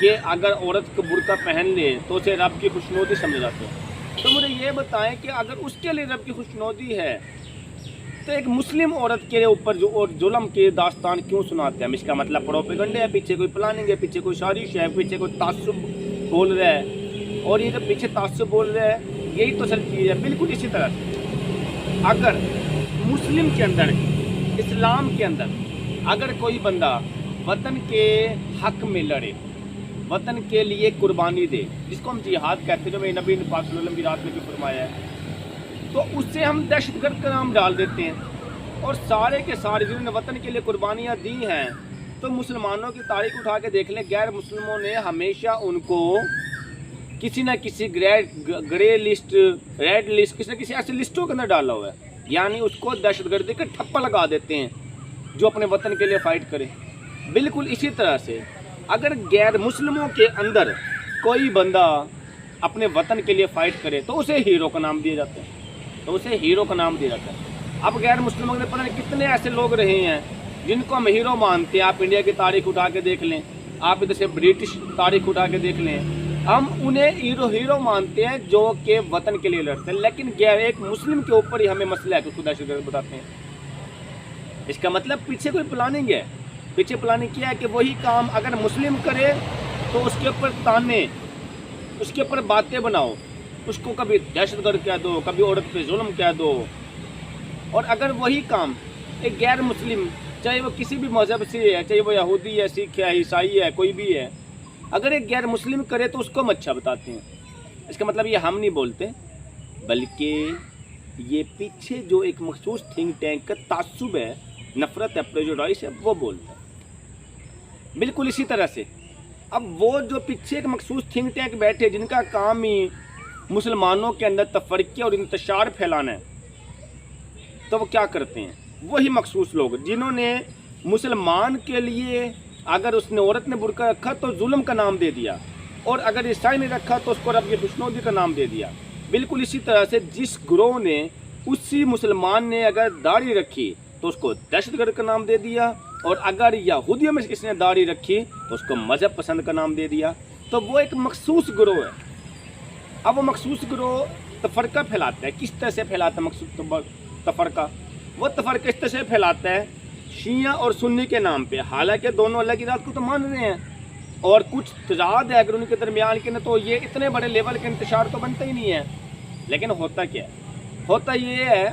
کہ اگر عورت کو برقع پہن لے تو اسے رب کی خوشنودی سمجھ جاتے ہیں، تو مجھے یہ بتائیں کہ اگر اس کے لیے رب کی خوشنودی ہے تو ایک مسلم عورت کے اوپر جو اور ظلم کی داستان کیوں سناتے ہیں ہم؟ اس کا مطلب پروپیگنڈا ہے، پیچھے کوئی پلاننگ ہے، پیچھے کوئی سازش ہے، پیچھے کوئی تعصب بول رہا ہے، اور یہ جو پیچھے تعصب بول رہا ہے یہی تو اصل چیز ہے۔ بالکل اسی طرح سے اگر مسلم کے اندر، اسلام کے اندر اگر کوئی بندہ وطن کے حق میں لڑے، وطن کے لیے قربانی دے، جس کو ہم جہاد کہتے ہیں، جو میرے نبی پاک صلی اللہ علیہ وسلم کی رات میں بھی فرمایا ہے، تو اس سے ہم دہشت گرد کا نام ڈال دیتے ہیں۔ اور سارے کے سارے جنہوں نے وطن کے لیے قربانیاں دی ہیں تو مسلمانوں کی تاریخ اٹھا کے دیکھ لیں، غیر مسلموں نے ہمیشہ ان کو کسی نہ کسی گرے لسٹ، ریڈ لسٹ، کسی نہ کسی ایسی لسٹوں کے اندر ڈالا ہوا ہے، یعنی اس کو دہشت گردی کا ٹھپا لگا دیتے ہیں جو اپنے وطن کے لیے فائٹ کرے۔ بالکل اسی طرح سے اگر غیر مسلموں کے اندر کوئی بندہ اپنے وطن کے لیے فائٹ کرے تو اسے ہیرو کا نام دیا جاتا ہے، تو اسے ہیرو کا نام دیا جاتا ہے۔ اب غیر مسلموں کے پتہ نہیں کتنے ایسے لوگ رہے ہیں جن کو ہم ہیرو مانتے ہیں۔ آپ انڈیا کی تاریخ اٹھا کے دیکھ لیں، آپ ادھر سے برٹش تاریخ اٹھا کے دیکھ لیں، ہم انہیں ہیرو مانتے ہیں جو کہ وطن کے لیے لڑتے ہیں، لیکن غیر ایک مسلم کے اوپر ہی ہمیں مسئلہ ہے کہ اس کو دہشت گرد بتاتے ہیں۔ اس کا مطلب پیچھے کوئی پلاننگ ہے، پیچھے پلاننگ کیا ہے کہ وہی کام اگر مسلم کرے تو اس کے اوپر تانے، اس کے اوپر باتیں بناؤ، اس کو کبھی دہشت گرد کہہ دو، کبھی عورت پہ ظلم کہہ دو۔ اور اگر وہی کام ایک غیر مسلم، چاہے وہ کسی بھی مذہب سے ہے، چاہے وہ یہودی ہے، سکھ ہے، عیسائی ہے، کوئی بھی ہے، اگر ایک غیر مسلم کرے تو اس کو ہم اچھا بتاتے ہیں۔ اس کا مطلب یہ ہم نہیں بولتے، بلکہ یہ پیچھے جو ایک مخصوص تھنک ٹینک کا تعصب ہے، نفرت ہے، پریجوڈائز ہے، وہ بولتا ہے۔ بالکل اسی طرح سے اب وہ جو پیچھے ایک مخصوص تھنک ٹینک بیٹھے جن کا کام ہی مسلمانوں کے اندر تفرقے اور انتشار پھیلانا ہے، تو وہ کیا کرتے ہیں؟ وہی مخصوص لوگ جنہوں نے مسلمان کے لیے اگر اس نے عورت نے برقع رکھا تو ظلم کا نام دے دیا، اور اگر عیسائی نے رکھا تو اس کو رب کی خوشنودی کا نام دے دیا۔ بالکل اسی طرح سے جس گروہ نے، اسی مسلمان نے اگر داڑھی رکھی تو اس کو دہشت گرد کا نام دے دیا، اور اگر یہودیوں میں اس نے داڑھی رکھی تو اس کو مذہب پسند کا نام دے دیا۔ تو وہ ایک مخصوص گروہ ہے۔ اب وہ مخصوص گروہ تفرقہ پھیلاتا ہے۔ کس طرح سے پھیلاتا ہے مخصوص تفرقہ؟ وہ تفرقہ اس طرح سے پھیلاتا ہے شیعہ اور سنی کے نام پہ، حالانکہ دونوں اللہ کی ذات کو تو مان رہے ہیں، اور کچھ تضاد ہے اگر ان کے درمیان کے، تو یہ اتنے بڑے لیول کے انتشار تو بنتا ہی نہیں ہے۔ لیکن ہوتا کیا ہے؟ ہوتا یہ ہے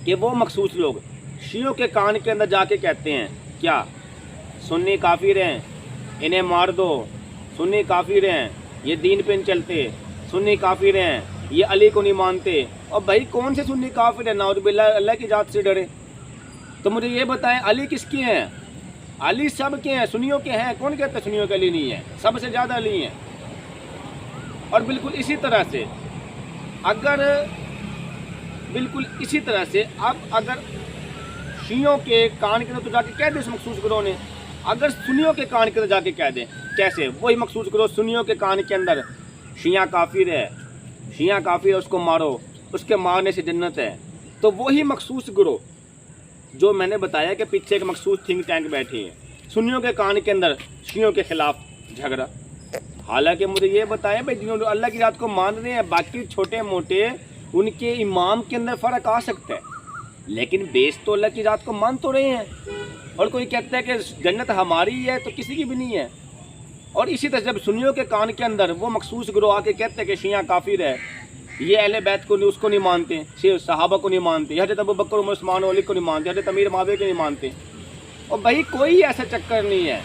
کہ وہ مخصوص لوگ شیعوں کے کان کے اندر جا کے کہتے ہیں کیا سنی کافر ہیں، انہیں مار دو، سنی کافر ہیں، یہ دین پہ نہیں چلتے، سنی کافر ہیں، یہ علی کو نہیں مانتے۔ اور بھائی کون سے سنی کافر ہیں؟ نعوذ باللہ، اللہ کی ذات سے ڈرے۔ تو مجھے یہ بتائیں علی کس کے ہیں؟ علی سب کے ہیں، سنیوں کے ہیں؟ کون کہتا ہے سنیوں کے علی نہیں ہے؟ سب سے زیادہ علی ہیں۔ اور بالکل اسی طرح سے اب اگر شیعوں کے کان کے اندر تو جا کے کہہ دیں اس مخصوص گروہ نے، اگر سنیوں کے کان کے اندر جا کے کہہ دیں، کیسے؟ وہی مخصوص گروہ سنیوں کے کان کے اندر شیعہ کافر ہے، شیعہ کافر ہے، اس کو مارو، اس کے مارنے سے جنت ہے۔ تو وہی مخصوص گروہ جو میں نے بتایا کہ پیچھے ایک مخصوص تھنک ٹینک بیٹھے ہیں، سنیوں کے کان کے اندر شیعوں کے خلاف جھگڑا۔ حالانکہ مجھے یہ بتایا بھائی جنہوں نے اللہ کی ذات کو مان رہے ہیں، باقی چھوٹے موٹے ان کے امام کے اندر فرق آ سکتا ہے، لیکن بیس تو اللہ کی ذات کو مان تو رہے ہیں۔ اور کوئی کہتا ہے کہ جنت ہماری ہے تو کسی کی بھی نہیں ہے۔ اور اسی طرح جب سنیوں کے کان کے اندر وہ مخصوص گروہ آ کے کہتے ہیں کہ شیعہ کافر ہے، یہ اہل بیت کو اس کو نہیں مانتے، صحابہ کو نہیں مانتے، حضرت ابوبکر عمر عثمان علی کو نہیں مانتے، حضرت امیر معاویہ کو نہیں مانتے۔ اور بھائی کوئی ایسا چکر نہیں ہے،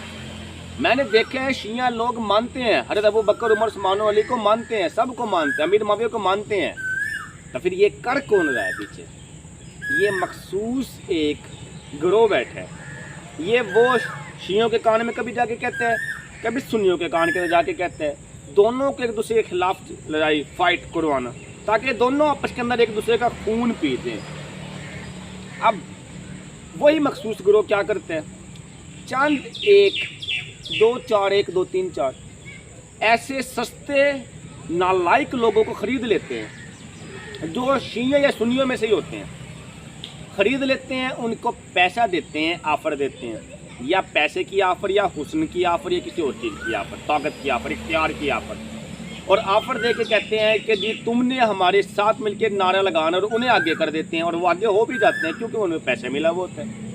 میں نے دیکھا ہے شیعہ لوگ مانتے ہیں، حضرت ابوبکر عمر عثمان علی کو مانتے ہیں، سب کو مانتے ہیں، امیر معاویہ کو مانتے ہیں۔ تو پھر یہ کر کون رہا ہے پیچھے؟ یہ مخصوص ایک گروہ بیٹھا ہے۔ یہ وہ شیعوں کے کان میں کبھی جا کے کہتا ہے، کبھی سنیوں کے کان کے جا کے کہتا ہے، دونوں کے ایک دوسرے کے خلاف لڑائی، فائٹ کروانا، تاکہ دونوں آپس کے اندر ایک دوسرے کا خون پی دیں۔ اب وہی مخصوص گروہ کیا کرتے ہیں؟ چند ایک دو چار، ایک دو تین چار ایسے سستے نالائق لوگوں کو خرید لیتے ہیں جو شیعہ یا سنیوں میں سے ہی ہوتے ہیں، خرید لیتے ہیں، ان کو پیسہ دیتے ہیں، آفر دیتے ہیں، یا پیسے کی آفر یا حسن کی آفر یا کسی اور چیز کی آفر، طاقت کی آفر، اختیار کی آفر، اور آفر دے کے کہتے ہیں کہ جی تم نے ہمارے ساتھ مل کے نعرہ لگانا، اور انہیں آگے کر دیتے ہیں اور وہ آگے ہو بھی جاتے ہیں کیونکہ انہیں پیسے ملا وہ ہوتا ہے۔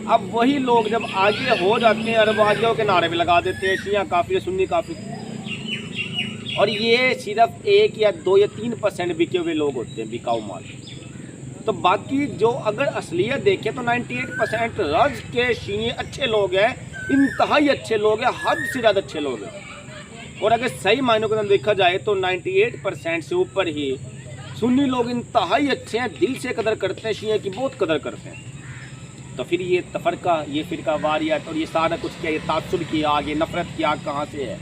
اب وہی لوگ جب آگے ہو جاتے ہیں اور وہ آگے ہو کے نعرے بھی لگا دیتے ہیں شیعہ کافر سنی کافر، اور یہ صرف 1 یا 2 یا 3% بکے ہوئے لوگ ہوتے ہیں، بکاؤ مال۔ تو باقی جو اگر اصلیت دیکھیں تو 98% رز کے شیعہ اچھے لوگ ہیں، انتہائی اچھے لوگ ہیں، حد سے زیادہ اچھے لوگ ہیں۔ اور اگر صحیح معنوں کے اندر دیکھا جائے تو 98% سے اوپر ہی سنی لوگ انتہائی اچھے ہیں، دل سے قدر کرتے ہیں، شیعہ کی بہت قدر کرتے ہیں۔ تو پھر یہ تفرقہ، یہ فرقہ واریت اور یہ سارا کچھ کیا، یہ تعصب کی آگ، یہ نفرت کی آگ کہاں سے ہے؟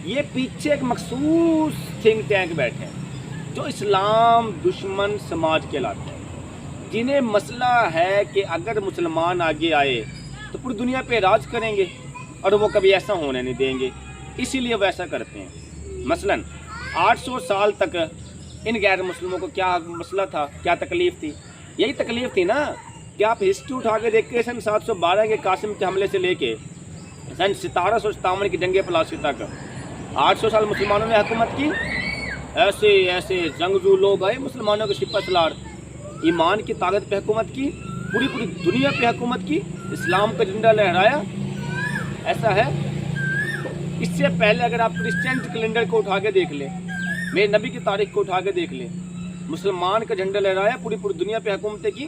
یہ پیچھے ایک مخصوص تھنک ٹینک بیٹھے ہیں جو اسلام دشمن سماج کہلاتے ہیں، جنہیں مسئلہ ہے کہ اگر مسلمان آگے آئے تو پوری دنیا پہ راج کریں گے اور وہ کبھی ایسا ہونے نہیں دیں گے، اسی لیے وہ ایسا کرتے ہیں۔ مثلاً 800 سال تک ان غیر مسلموں کو کیا مسئلہ تھا، کیا تکلیف تھی؟ یہی تکلیف تھی نا کہ آپ ہسٹری اٹھا کے دیکھ کے سن 712 کے قاسم کے حملے سے لے کے سن 1757 کی جنگ پلاسی تک 800 سال مسلمانوں نے حکومت کی۔ ایسے ایسے جنگجو لوگ آئے، مسلمانوں کے سپہ سالار، ایمان کی طاقت پہ حکومت کی، پوری دنیا پہ حکومت کی، اسلام کا جھنڈا لہرایا۔ ایسا ہے۔ اس سے پہلے اگر آپ کرسچین کیلنڈر کو اٹھا کے دیکھ لیں، میرے نبی کی تاریخ کو اٹھا کے دیکھ لیں، مسلمان کا جھنڈا لہرایا، پوری دنیا پہ حکومتیں کی۔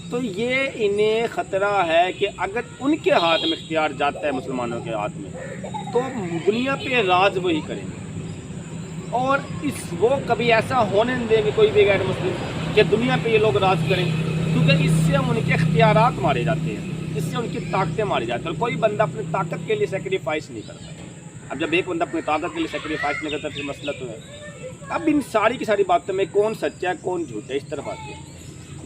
تو یہ انہیں خطرہ ہے کہ اگر ان کے ہاتھ میں اختیار جاتا ہے مسلمانوں کے ہاتھ میں تو دنیا پہ راج وہی کریں گے، اور وہ کبھی ایسا ہونے نہیں دیں گے کوئی بھی غیر مسلم کہ دنیا پہ یہ لوگ راج کریں، کیونکہ اس سے ان کے اختیارات مارے جاتے ہیں، اس سے ان کی طاقتیں ماری جاتی ہیں، اور کوئی بندہ اپنی طاقت کے لیے سیکریفائس نہیں کرتا۔ اب جب ایک بندہ اپنی طاقت کے لیے سیکریفائس نہیں کرتا پھر مسئلہ تو ہے۔ اب ان ساری کی ساری باتوں میں کون سچا ہے کون جھوٹا ہے اس طرف آتی ہے۔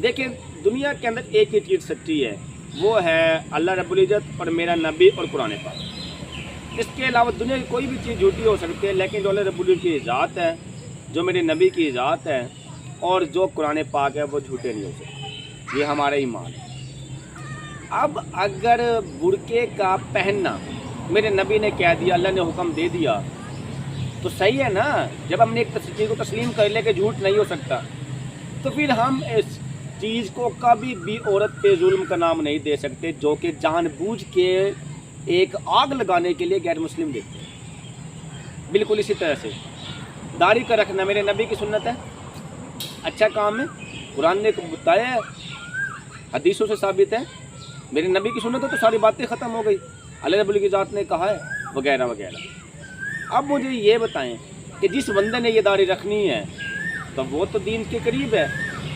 دیکھیں دنیا کے اندر ایک ہی چیز سچی ہے، وہ ہے اللہ رب العزت اور میرا نبی اور قرآن پاک۔ اس کے علاوہ دنیا کی کوئی بھی چیز جھوٹی ہو سکتی ہے، لیکن جو اللہ رب العزت کی ذات ہے، جو میرے نبی کی ذات ہے اور جو قرآن پاک ہے وہ جھوٹے نہیں ہو سکتے۔ یہ ہمارا ایمان ہے۔ اب اگر برقعے کا پہننا میرے نبی نے کہہ دیا، اللہ نے حکم دے دیا تو صحیح ہے نا۔ جب ہم نے ایک چیز کو تسلیم کر لے کہ جھوٹ نہیں ہو سکتا تو پھر ہم اس چیز کو کبھی بھی عورت پہ ظلم کا نام نہیں دے سکتے، جو کہ جان بوجھ کے ایک آگ لگانے کے لیے غیر مسلم دیتے ہیں۔ بالکل اسی طرح سے داڑھی کا رکھنا میرے نبی کی سنت ہے، اچھا کام ہے، قرآن نے بتایا ہے، حدیثوں سے ثابت ہے، میرے نبی کی سنت ہے تو ساری باتیں ختم ہو گئی، اللہ رب العزت کی ذات نے کہا ہے وغیرہ وغیرہ۔ اب مجھے یہ بتائیں کہ جس بندے نے یہ داڑھی رکھنی ہے تو وہ تو دین کے قریب ہے،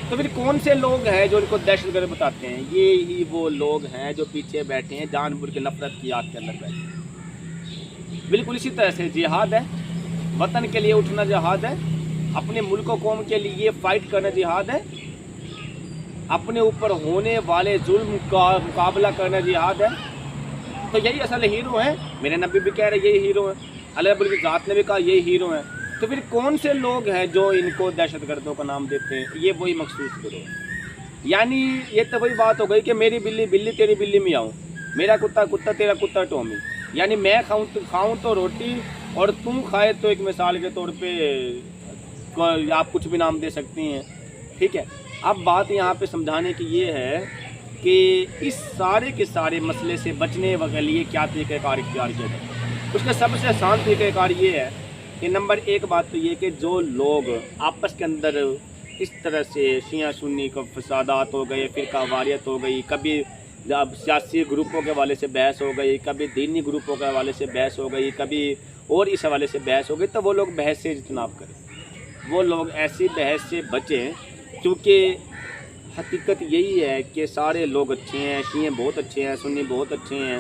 تو پھر کون سے لوگ ہیں جو ان کو دہشت گرد بتاتے ہیں؟ یہ ہی وہ لوگ ہیں جو پیچھے بیٹھے ہیں، جان بوجھ کے نفرت کی آگ کے اندر بیٹھے ہیں۔ بالکل اسی طرح سے جہاد ہے، وطن کے لیے اٹھنا جہاد ہے، اپنے ملک و قوم کے لیے فائٹ کرنا جہاد ہے، اپنے اوپر ہونے والے ظلم کا مقابلہ کرنا جہاد ہے۔ تو یہی اصل ہیرو ہیں، میرے نبی بھی کہہ رہے یہی ہیرو ہیں، اللہ رب العزت ذات نے بھی کہا یہی ہیرو ہیں۔ تو پھر کون سے لوگ ہیں جو ان کو دہشت گردوں کا نام دیتے ہیں؟ یہ وہی مخصوص گروہ۔ یعنی یہ تو وہی بات ہو گئی کہ میری بلی بلی تیری بلی میں آؤں، میرا کتا کتا تیرا کتا ٹومی، یعنی میں کھاؤں تو روٹی اور تم کھائے تو ایک مثال کے طور پہ آپ کچھ بھی نام دے سکتی ہیں، ٹھیک ہے۔ اب بات یہاں پہ سمجھانے کی یہ ہے کہ اس سارے کے سارے مسئلے سے بچنے کے لیے کیا طریقہ کار اختیار کیا جائے۔ اس کا سب سے آسان طریقہ کار یہ ہے کہ نمبر 1 بات تو یہ کہ جو لوگ آپس کے اندر اس طرح سے شیعہ سنی کو فسادات ہو گئے، فرقہ واریت ہو گئی، کبھی سیاسی گروپوں کے حوالے سے بحث ہو گئی، کبھی دینی گروپوں کے حوالے سے بحث ہو گئی، کبھی اور اس حوالے سے بحث ہو گئی، تو وہ لوگ بحث سے اجتناب کریں، وہ لوگ ایسی بحث سے بچیں، کیونکہ حقیقت یہی ہے کہ سارے لوگ اچھے ہیں، شیعہ بہت اچھے ہیں، سنی بہت اچھے ہیں،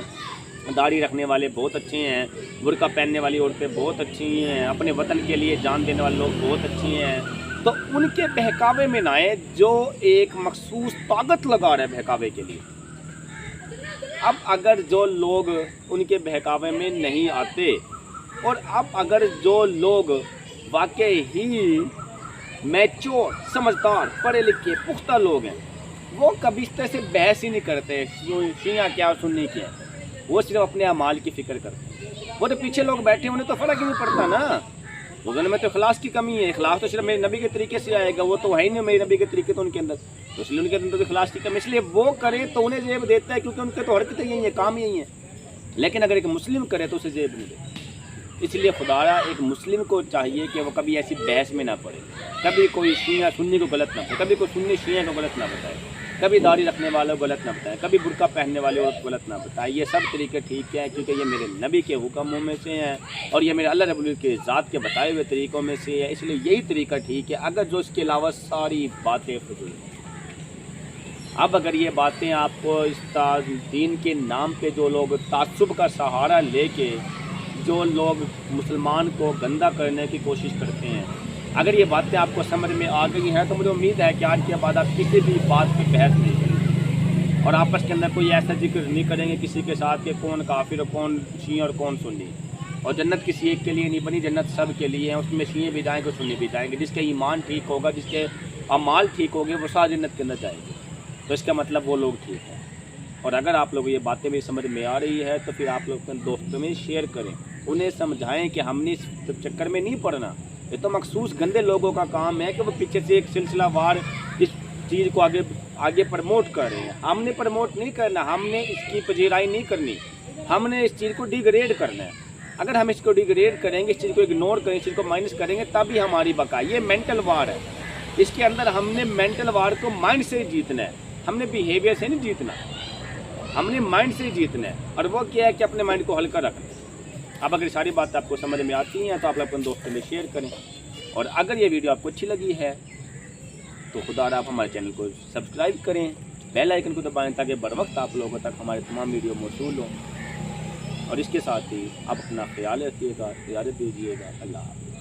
داڑھی رکھنے والے بہت اچھے ہیں، برقع پہننے والی عورتیں بہت اچھی ہیں، اپنے وطن کے لیے جان دینے والے لوگ بہت اچھی ہیں۔ تو ان کے بہکاوے میں نہ آئے جو ایک مخصوص طاقت لگا رہا ہے بہکاوے کے لیے۔ اب اگر جو لوگ ان کے بہکاوے میں نہیں آتے، اور اب اگر جو لوگ واقعی ہی میچور، سمجھدار، پڑھے لکھے، پختہ لوگ ہیں، وہ کبھی اس طرح سے بحث ہی نہیں کرتے شیعہ کیا اور سنی کیا، وہ صرف اپنے اعمال کی فکر کرتے ہیں۔ وہ تو پیچھے لوگ بیٹھے انہیں تو فرق ہی نہیں پڑتا نا، ان میں تو اخلاص کی کمی ہے، اخلاص تو صرف میرے نبی کے طریقے سے آئے گا، وہ تو ہے ہی نہیں میرے نبی کے طریقے تو ان کے اندر، تو اس لیے ان کے اندر اخلاص کی کمی، اس لیے وہ کرے تو انہیں زیب دیتا ہے کیونکہ ان کے تو حرکتیں یہی ہیں، کام یہی ہیں، لیکن اگر ایک مسلم کرے تو اسے زیب نہیں دیتا۔ اس لیے خدایا ایک مسلم کو چاہیے کہ وہ کبھی ایسی بحث میں نہ پڑے، کبھی کوئی شیعہ سنی کو غلط نہ بتائے، کبھی کوئی سنی شیعہ کو غلط نہ بتائے، کبھی داڑھی رکھنے والوں کو غلط نہ بتائے، کبھی برقع پہننے والے عورت کو غلط نہ بتائے۔ یہ سب طریقے ٹھیک ہیں کیونکہ یہ میرے نبی کے حکموں میں سے ہیں اور یہ میرے اللہ رب العزت کے ذات کے بتائے ہوئے طریقوں میں سے ہے، اس لیے یہی طریقہ ٹھیک ہے، اگر جو اس کے علاوہ ساری باتیں فضول ہیں۔ اب اگر یہ باتیں آپ کو اس دین کے نام پہ جو لوگ تعصب کا سہارا لے کے جو لوگ مسلمان کو گندا کرنے کی کوشش کرتے ہیں، اگر یہ باتیں آپ کو سمجھ میں آ گئی ہیں تو مجھے امید ہے کہ آج کے بعد آپ کسی بھی بات پہ بحث نہیں کریں گے اور آپس کے اندر کوئی ایسا ذکر نہیں کریں گے کسی کے ساتھ کہ کون کافر اور کون شیعہ اور کون سنی، اور جنت کسی ایک کے لیے نہیں بنی، جنت سب کے لیے ہے، اس میں شیعہ بھی جائیں گے سنی بھی جائیں گے، جس کا ایمان ٹھیک ہوگا، جس کے اعمال ٹھیک ہوگے وہ ساری جنت کے اندر جائیں گے، تو اس کا مطلب وہ لوگ ٹھیک ہیں۔ اور اگر آپ لوگ یہ باتیں بھی سمجھ میں آ رہی ہے تو پھر آپ لوگ اپنے دوستوں میں شیئر کریں، انہیں سمجھائیں کہ ہم نے اس چکر میں نہیں پڑنا، یہ تو مخصوص گندے لوگوں کا کام ہے کہ وہ پیچھے سے ایک سلسلہ وار اس چیز کو آگے پروموٹ کر رہے ہیں، ہم نے پروموٹ نہیں کرنا، ہم نے اس کی پذیرائی نہیں کرنی، ہم نے اس چیز کو ڈیگریڈ کرنا ہے۔ اگر ہم اس کو ڈیگریڈ کریں گے، اس چیز کو اگنور کریں، اس چیز کو مائنس کریں گے تبھی ہماری بقا۔ یہ مینٹل وار ہے، اس کے اندر ہم نے مینٹل وار کو مائنڈ سے جیتنا ہے، ہم نے بیہیویئر سے نہیں جیتنا، ہم نے مائنڈ سے جیتنا ہے، اور وہ کیا ہے کہ اپنے مائنڈ کو ہلکا رکھنا ہے۔ اب اگر ساری بات آپ کو سمجھ میں آتی ہیں تو آپ اپنے دوستوں میں شیئر کریں، اور اگر یہ ویڈیو آپ کو اچھی لگی ہے تو خدا آپ ہمارے چینل کو سبسکرائب کریں، بیل آئیکن کو دبائیں تاکہ بر وقت آپ لوگوں تک ہمارے تمام ویڈیو موصول ہوں، اور اس کے ساتھ ہی آپ اپنا خیال رکھیے گا، خیال دیجیے گا۔ اللہ حافظ۔